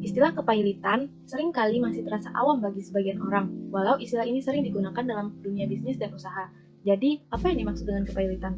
Istilah kepailitan seringkali masih terasa awam bagi sebagian orang, walau istilah ini sering digunakan dalam dunia bisnis dan usaha. Jadi, apa yang dimaksud dengan kepailitan?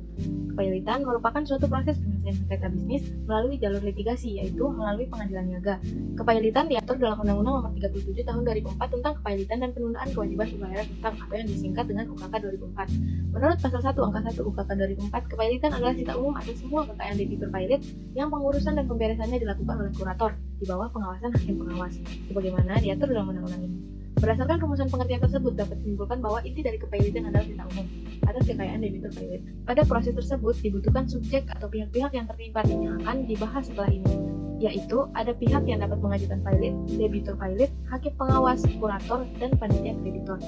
Kepailitan merupakan suatu proses penyelesaian sengketa bisnis melalui jalur litigasi, yaitu melalui pengadilan niaga. Kepailitan diatur dalam Undang-Undang Nomor 37 Tahun 2004 tentang Kepailitan dan Penundaan Kewajiban Pembayaran Utang atau yang disingkat dengan UKK 2004. Menurut Pasal 1 Angka 1 UKK 2004, kepailitan adalah sita umum atas semua kekayaan debitur pailit yang pengurusan dan pemberesannya dilakukan oleh kurator di bawah pengawasan hakim pengawas, sebagaimana diatur dalam undang-undang ini. Berdasarkan rumusan pengertian tersebut dapat disimpulkan bahwa inti dari kepailitan adalah sita umum atas kekayaan debitur pailit. Pada proses tersebut dibutuhkan subjek atau pihak-pihak yang terlibat yang akan dibahas setelah ini, yaitu ada pihak yang dapat mengajukan pailit, debitur pailit, hakim pengawas, kurator, dan panitia kreditor.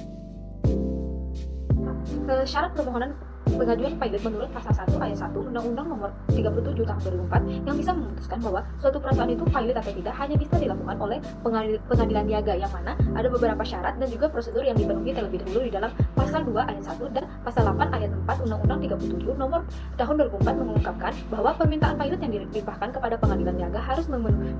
Syarat permohonan pengajuan pailit menurut pasal 1 ayat 1 Undang-Undang Nomor 37 Tahun 2004 yang bisa memutuskan bahwa suatu perusahaan itu pailit atau tidak hanya bisa dilakukan oleh pengadilan niaga, yang mana ada beberapa syarat dan juga prosedur yang dipenuhi terlebih dahulu di dalam pasal 2 ayat 1 dan pasal 8 ayat 4 Undang-Undang 37 Nomor Tahun 2004 mengungkapkan bahwa permintaan pailit yang dilimpahkan kepada pengadilan niaga harus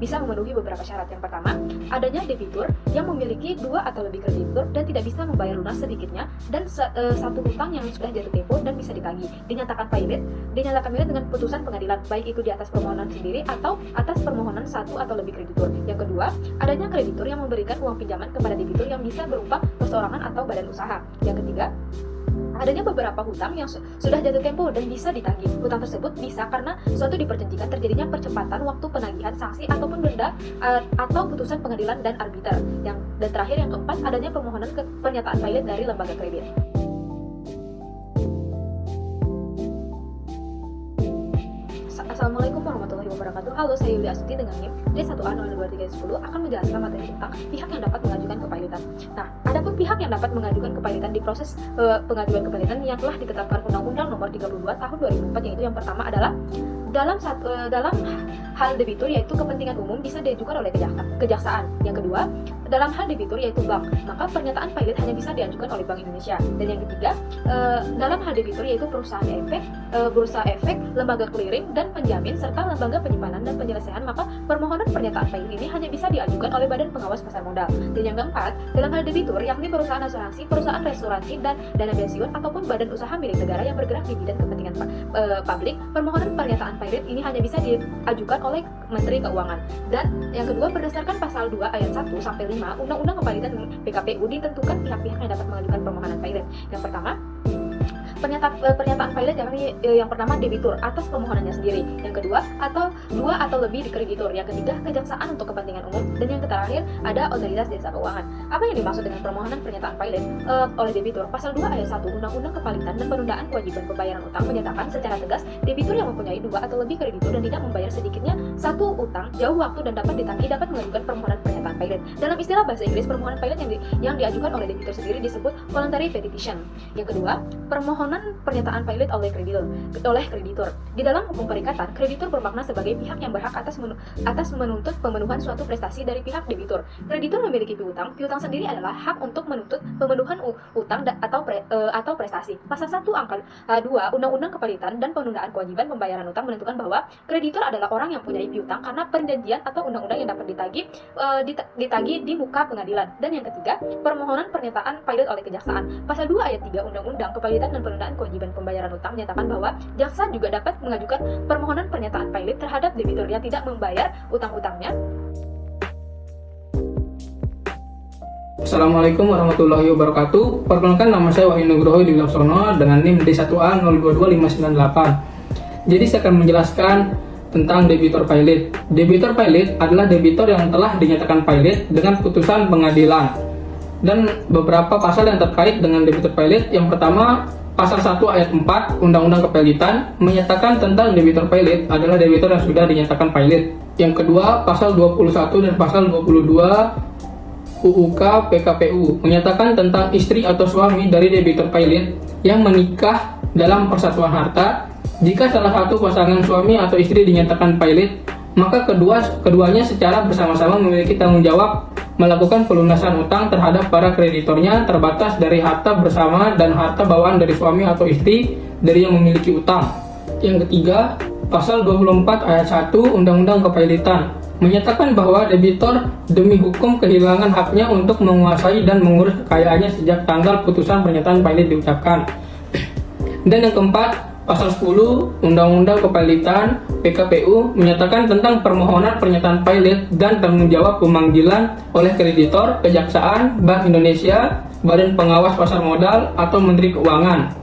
bisa memenuhi beberapa syarat. Yang pertama, adanya debitur yang memiliki 2 atau lebih kreditur dan tidak bisa membayar lunas sedikitnya, dan satu hutang yang sudah jatuh tempo dan bisa ditagih, dinyatakan pailit dengan putusan pengadilan, baik itu di atas permohonan sendiri atau atas permohonan satu atau lebih kreditur. Yang kedua, adanya kreditur yang memberikan uang pinjaman kepada debitur yang bisa berupa perseorangan atau badan usaha. Yang ketiga, adanya beberapa hutang yang sudah jatuh tempo dan bisa ditagih. Hutang tersebut bisa karena suatu diperjanjikan terjadinya percepatan waktu penagihan sanksi ataupun denda atau putusan pengadilan dan arbiter. Dan terakhir, yang keempat, adanya permohonan pernyataan pailit dari lembaga kredit. Assalamualaikum warahmatullahi wabarakatuh. Halo, saya Yulia Astuti dengan NIM D1A02310 akan menjelaskan materi tentang pihak yang dapat mengajukan kepailitan. Nah, adapun pihak yang dapat mengajukan kepailitan di proses pengajuan kepailitan yang telah ditetapkan Undang-Undang Nomor 32 Tahun 2004, yaitu yang pertama adalah dalam hal debitur, yaitu kepentingan umum, bisa diajukan oleh kejaksaan. Yang kedua, dalam hal debitur yaitu bank, maka pernyataan pailit hanya bisa diajukan oleh Bank Indonesia. Dan yang ketiga, dalam hal debitur yaitu perusahaan efek, bursa efek, lembaga clearing dan penjamin, serta lembaga penyimpanan dan penyelesaian, maka permohonan pernyataan pailit ini hanya bisa diajukan oleh Badan Pengawas Pasar Modal. Dan yang keempat, dalam hal debitur yakni perusahaan asuransi, perusahaan restoransi dan dana pensiun ataupun badan usaha milik negara yang bergerak di bidang kepentingan publik, permohonan pernyataan pailit ini hanya bisa diajukan oleh Menteri Keuangan. Dan yang kedua, berdasarkan pasal 2 ayat 1 sampai 5 Undang-Undang Kepailitan PKPU ditentukan pihak-pihak yang dapat mengajukan permohonan pailit. Yang pertama, pernyataan pailit yang pertama debitur atas permohonannya sendiri, yang kedua atau 2 atau lebih di kreditur, yang ketiga kejaksaan untuk kepentingan umum, dan yang terakhir ada otoritas jasa keuangan. Apa yang dimaksud dengan permohonan pernyataan pailit oleh debitur? Pasal 2 ayat 1 Undang-Undang Kepailitan dan Penundaan Kewajiban Pembayaran Utang menyatakan secara tegas debitur yang mempunyai 2 atau lebih kreditur dan tidak membayar sedikitnya satu utang jauh waktu dan dapat ditagih dapat mengajukan permohonan pernyataan pailit. Dalam istilah bahasa Inggris, permohonan pailit yang diajukan oleh debitur sendiri disebut voluntary petition. Yang kedua, permohonan pernyataan pailit oleh kreditur. Di dalam hukum perikatan, kreditur bermakna sebagai pihak yang berhak atas menuntut pemenuhan suatu prestasi dari pihak debitur. Kreditur memiliki piutang. Piutang sendiri adalah hak untuk menuntut pemenuhan utang atau prestasi. Pasal 1 angka 2 Undang-Undang Kepailitan dan Penundaan Kewajiban Pembayaran Utang menentukan bahwa kreditur adalah orang yang mempunyai piutang karena perjanjian atau undang-undang yang dapat ditagih di muka pengadilan. Dan yang ketiga, permohonan pernyataan pailit oleh kejaksaan. Pasal 2 ayat 3 Undang-Undang Kepailitan dan Penundaan Kewajiban Pembayaran Utang menyatakan bahwa jaksa juga dapat mengajukan permohonan pernyataan pailit terhadap debitur yang tidak membayar utang-utangnya. Assalamualaikum warahmatullahi wabarakatuh. Perkenalkan, nama saya Wahyu Nugroho di Laksono dengan NIM D1A022-598. Jadi saya akan menjelaskan tentang debitur pailit. Debitur pailit adalah debitur yang telah dinyatakan pailit dengan putusan pengadilan. Dan beberapa pasal yang terkait dengan debitur pailit, yang pertama, Pasal 1 ayat 4 Undang-Undang Kepailitan menyatakan tentang debitur pailit adalah debitur yang sudah dinyatakan pailit. Yang kedua, Pasal 21 dan Pasal 22 UUK PKPU menyatakan tentang istri atau suami dari debitur pailit yang menikah dalam persatuan harta. Jika salah satu pasangan suami atau istri dinyatakan pailit, maka keduanya secara bersama-sama memiliki tanggung jawab melakukan pelunasan utang terhadap para kreditornya terbatas dari harta bersama dan harta bawaan dari suami atau istri dari yang memiliki utang. Yang ketiga, Pasal 24 ayat 1 Undang-Undang Kepailitan menyatakan bahwa debitor demi hukum kehilangan haknya untuk menguasai dan mengurus kekayaannya sejak tanggal putusan pernyataan pilot diucapkan. Dan yang keempat, Pasal 10 Undang-Undang Kepailitan PKPU menyatakan tentang permohonan pernyataan pilot dan tanggung jawab pemanggilan oleh kreditor, Kejaksaan, Bank Indonesia, Badan Pengawas Pasar Modal, atau Menteri Keuangan.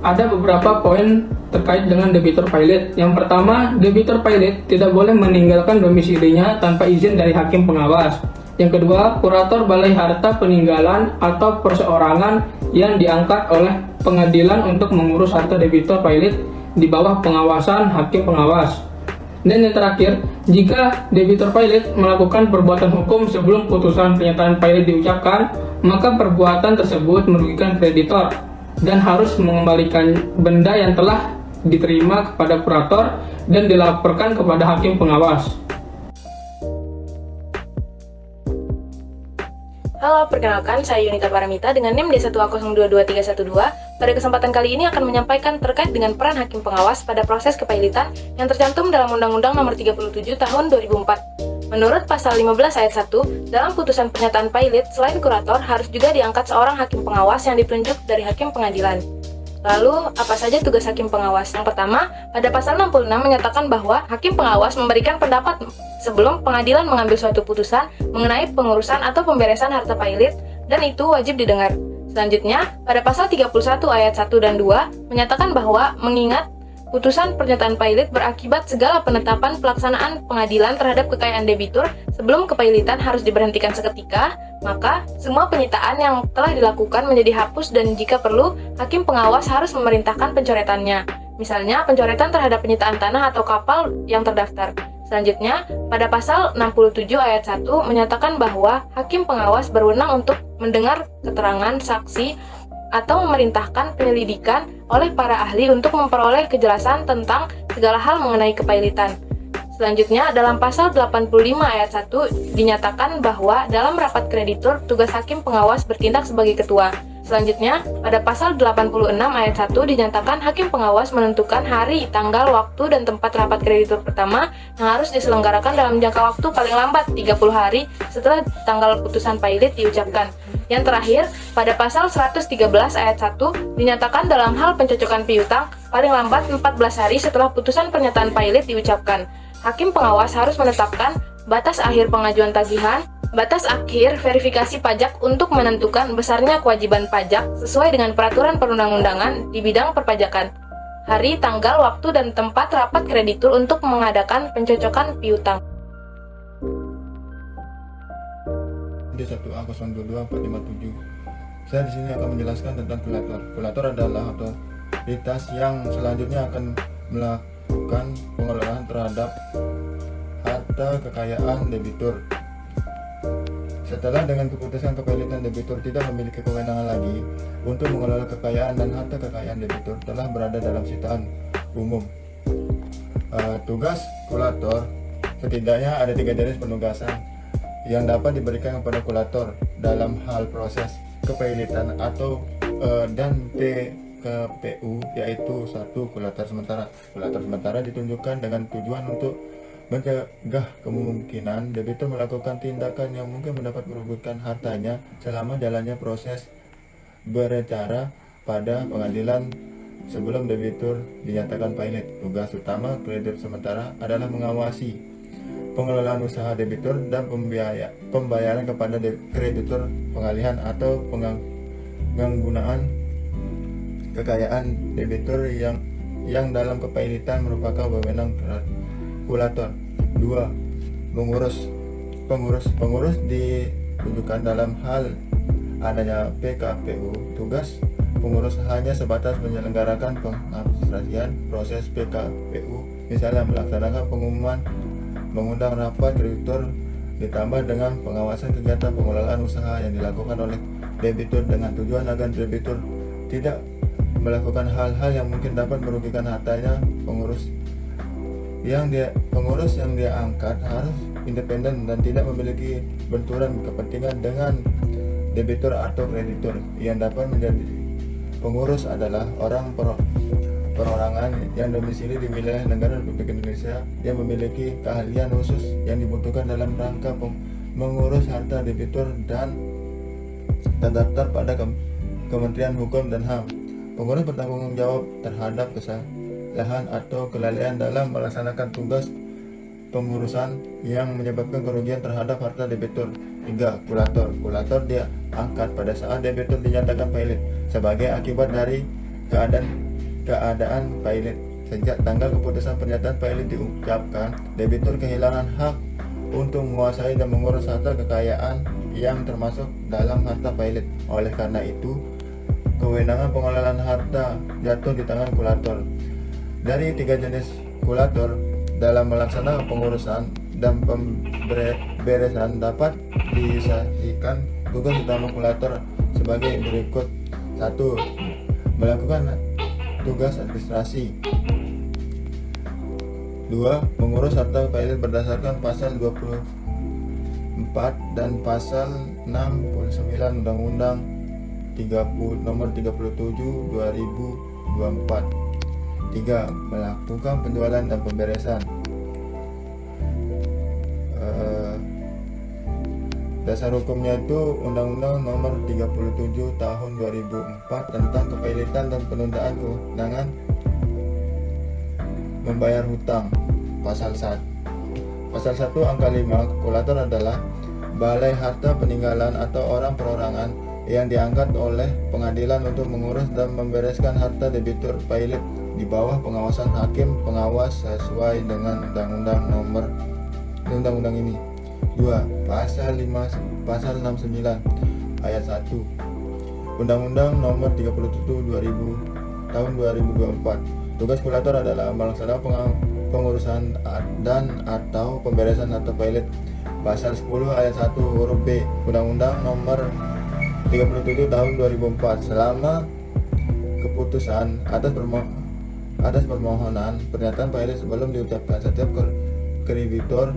Ada beberapa poin terkait dengan debitor pilot. Yang pertama, debitor pilot tidak boleh meninggalkan domisilinya tanpa izin dari hakim pengawas. Yang kedua, kurator balai harta peninggalan atau perseorangan yang diangkat oleh pengadilan untuk mengurus harta debitor pilot di bawah pengawasan hakim pengawas. Dan yang terakhir, jika debitor pilot melakukan perbuatan hukum sebelum putusan pernyataan pilot diucapkan, maka perbuatan tersebut merugikan kreditor dan harus mengembalikan benda yang telah diterima kepada kurator dan dilaporkan kepada hakim pengawas. Halo, perkenalkan saya Yunita Paramita dengan NIM D1A022312. Pada kesempatan kali ini akan menyampaikan terkait dengan peran hakim pengawas pada proses kepailitan yang tercantum dalam Undang-Undang Nomor 37 Tahun 2004. Menurut Pasal 15 Ayat 1, dalam putusan pernyataan pilot, selain kurator, harus juga diangkat seorang hakim pengawas yang ditunjuk dari hakim pengadilan. Lalu, apa saja tugas hakim pengawas? Yang pertama, pada pasal 66 menyatakan bahwa hakim pengawas memberikan pendapat sebelum pengadilan mengambil suatu putusan mengenai pengurusan atau pemberesan harta pilot, dan itu wajib didengar. Selanjutnya, pada pasal 31 ayat 1 dan 2 menyatakan bahwa mengingat putusan pernyataan pilot berakibat segala penetapan pelaksanaan pengadilan terhadap kekayaan debitur sebelum kepailitan harus diberhentikan seketika, maka semua penyitaan yang telah dilakukan menjadi hapus dan jika perlu, hakim pengawas harus memerintahkan pencoretannya. Misalnya, pencoretan terhadap penyitaan tanah atau kapal yang terdaftar. Selanjutnya, pada pasal 67 ayat 1 menyatakan bahwa hakim pengawas berwenang untuk mendengar keterangan saksi atau memerintahkan penyelidikan oleh para ahli untuk memperoleh kejelasan tentang segala hal mengenai kepailitan. Selanjutnya, dalam pasal 85 ayat 1 dinyatakan bahwa dalam rapat kreditur, tugas hakim pengawas bertindak sebagai ketua. Selanjutnya, pada pasal 86 ayat 1 dinyatakan hakim pengawas menentukan hari, tanggal, waktu, dan tempat rapat kreditur pertama yang harus diselenggarakan dalam jangka waktu paling lambat 30 hari setelah tanggal putusan pilot diucapkan. Yang terakhir, pada pasal 113 ayat 1 dinyatakan dalam hal pencocokan piutang paling lambat 14 hari setelah putusan pernyataan pilot diucapkan. Hakim pengawas harus menetapkan batas akhir pengajuan tagihan, batas akhir verifikasi pajak untuk menentukan besarnya kewajiban pajak sesuai dengan peraturan perundang-undangan di bidang perpajakan, hari, tanggal, waktu, dan tempat rapat kreditur untuk mengadakan pencocokan piutang. D1A022457. Saya di sini akan menjelaskan tentang kurator. Kurator adalah otoritas yang selanjutnya akan melakukan pengelolaan terhadap harta kekayaan debitur. Setelah dengan keputusan kepailitan, debitur tidak memiliki kewenangan lagi untuk mengelola kekayaan dan harta kekayaan debitur telah berada dalam sitaan umum. Tugas kurator setidaknya ada 3 jenis penugasan yang dapat diberikan kepada kurator dalam hal proses kepailitan atau dan PKPU, yaitu 1. Kurator sementara. Kurator sementara ditunjukkan dengan tujuan untuk mencegah kemungkinan debitur melakukan tindakan yang mungkin mendapat merugikan hartanya selama jalannya proses berbicara pada pengadilan sebelum debitur dinyatakan pilot. Tugas utama kreditur sementara adalah mengawasi pengelolaan usaha debitur dan pembayaran kepada kreditur, pengalihan atau penggunaan kekayaan debitur yang dalam kepailitan merupakan wewenang kurator. 2. Pengurus ditunjukkan dalam hal adanya PKPU. Tugas pengurus hanya sebatas menyelenggarakan pengadministrasian proses PKPU, misalnya melaksanakan pengumuman, mengundang rapat kreditur, ditambah dengan pengawasan kegiatan pengelolaan usaha yang dilakukan oleh debitur dengan tujuan agar debitur tidak melakukan hal-hal yang mungkin dapat merugikan hartanya. Pengurus yang dia angkat harus independen dan tidak memiliki benturan kepentingan dengan debitur atau kreditur. Yang dapat menjadi pengurus adalah orang perorangan yang domisili di wilayah negara Republik Indonesia yang memiliki keahlian khusus yang dibutuhkan dalam rangka mengurus harta debitur dan terdaftar pada Kementerian Hukum dan HAM. Pengurus bertanggung jawab terhadap kesalahan atau kelalaian dalam melaksanakan tugas pengurusan yang menyebabkan kerugian terhadap harta debitur. 3. Kulator. Kulator diangkat pada saat debitur dinyatakan pailit sebagai akibat dari keadaan pailit. Sejak tanggal keputusan pernyataan pailit diucapkan, debitur kehilangan hak untuk menguasai dan mengurus harta kekayaan yang termasuk dalam harta pailit. Oleh karena itu, kewenangan pengelolaan harta jatuh di tangan kulator. Dari 3 jenis kulator dalam melaksanakan pengurusan dan pemberesan dapat disaksikan tugas utama kulator sebagai berikut. 1. Melakukan tugas administrasi. 2. Mengurus harta pailit berdasarkan pasal 24 dan pasal 69 Undang-Undang nomor 37/2024. 3. Melakukan penjualan dan pemberesan. Dasar hukumnya itu Undang-Undang nomor 37 tahun 2004 tentang kepailitan dan penundaan kewenangan membayar hutang. Pasal 1 angka 5, kulator adalah balai harta peninggalan atau orang perorangan yang diangkat oleh pengadilan untuk mengurus dan membereskan harta debitur pailit di bawah pengawasan hakim pengawas sesuai dengan undang-undang ini. 2. Pasal 69 ayat 1 Undang-Undang nomor 37 tahun 2024. Tugas kulator adalah melaksanakan pengurusan dan atau pemberesan harta pailit. Pasal 10 ayat 1 huruf B Undang-Undang nomor 37 tahun 2004 selama keputusan atas permohonan pernyataan pailit sebelum diucapkan, setiap kreditor,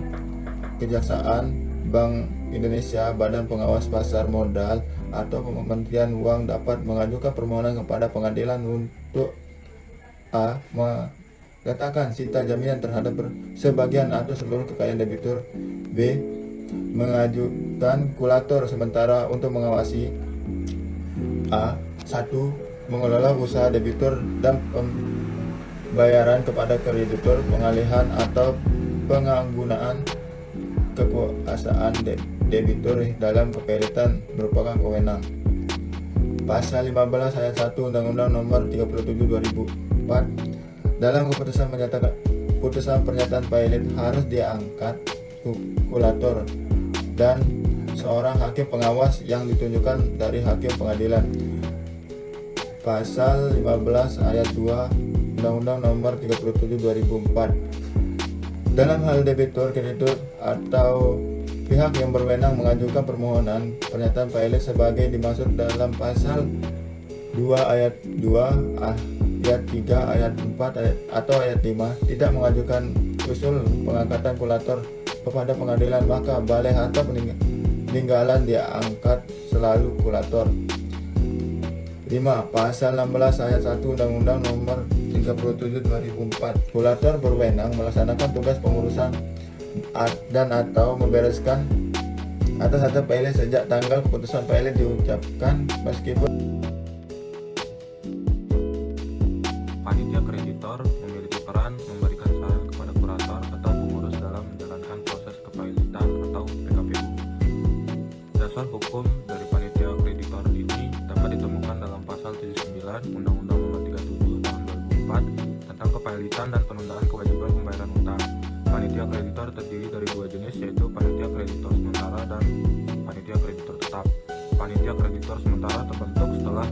kejaksaan, Bank Indonesia, Badan Pengawas Pasar Modal, atau Kementerian Uang dapat mengajukan permohonan kepada pengadilan untuk A. Meletakkan sita jaminan terhadap sebagian atau seluruh kekayaan debitur. B. Mengajukan kulator sementara untuk mengawasi A. 1. Mengelola usaha debitur dan pembayaran kepada kreditur, pengalihan atau penggunaan kekuasaan debitur dalam kepailitan merupakan kewenang. Pasal 15 ayat 1 Undang-Undang nomor 37 2004 dalam keputusan pernyataan pailit harus diangkat kulator dan seorang hakim pengawas yang ditunjukkan dari hakim pengadilan. Pasal 15 ayat 2 Undang-Undang nomor 37 2004 dalam hal debitur, kreditur, atau pihak yang berwenang mengajukan permohonan pernyataan pailit sebagai dimaksud dalam pasal 2 ayat 2, ayat 3, ayat 4, atau ayat 5 tidak mengajukan usul pengangkatan kulator kepada pengadilan, maka balai harta peninggalan diangkat selalu kulator. 5. Pasal 16 ayat 1 Undang-Undang nomor 37 2004 kulator berwenang melaksanakan tugas pengurusan dan atau membereskan atas harta pailit sejak tanggal keputusan pailit diucapkan, meskipun panitia kreditor memiliki peran memberikan saran kepada kurator atau pengurus dalam menjalankan proses kepailitan atau PKPU. Dasar hukum dari panitia kreditor ini dapat ditemukan dalam pasal 79 Undang-Undang nomor 37 tahun 2004 tentang kepailitan dan penundaan kewajiban pembayaran hutang. Panitia kreditor terdiri dari 2 jenis, yaitu panitia kreditor sementara dan panitia kreditor tetap. Panitia kreditor sementara terbentuk setelah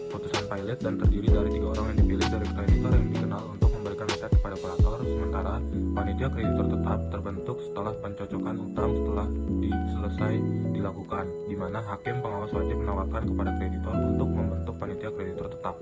putusan pailit dan terdiri dari 3 orang yang dipilih dari kreditor yang dikenal untuk memberikan nasihat kepada kurator. Sementara panitia kreditor tetap terbentuk setelah pencocokan hutang setelah selesai dilakukan, di mana hakim pengawas wajib menawarkan kepada kreditor untuk membentuk panitia kreditor tetap.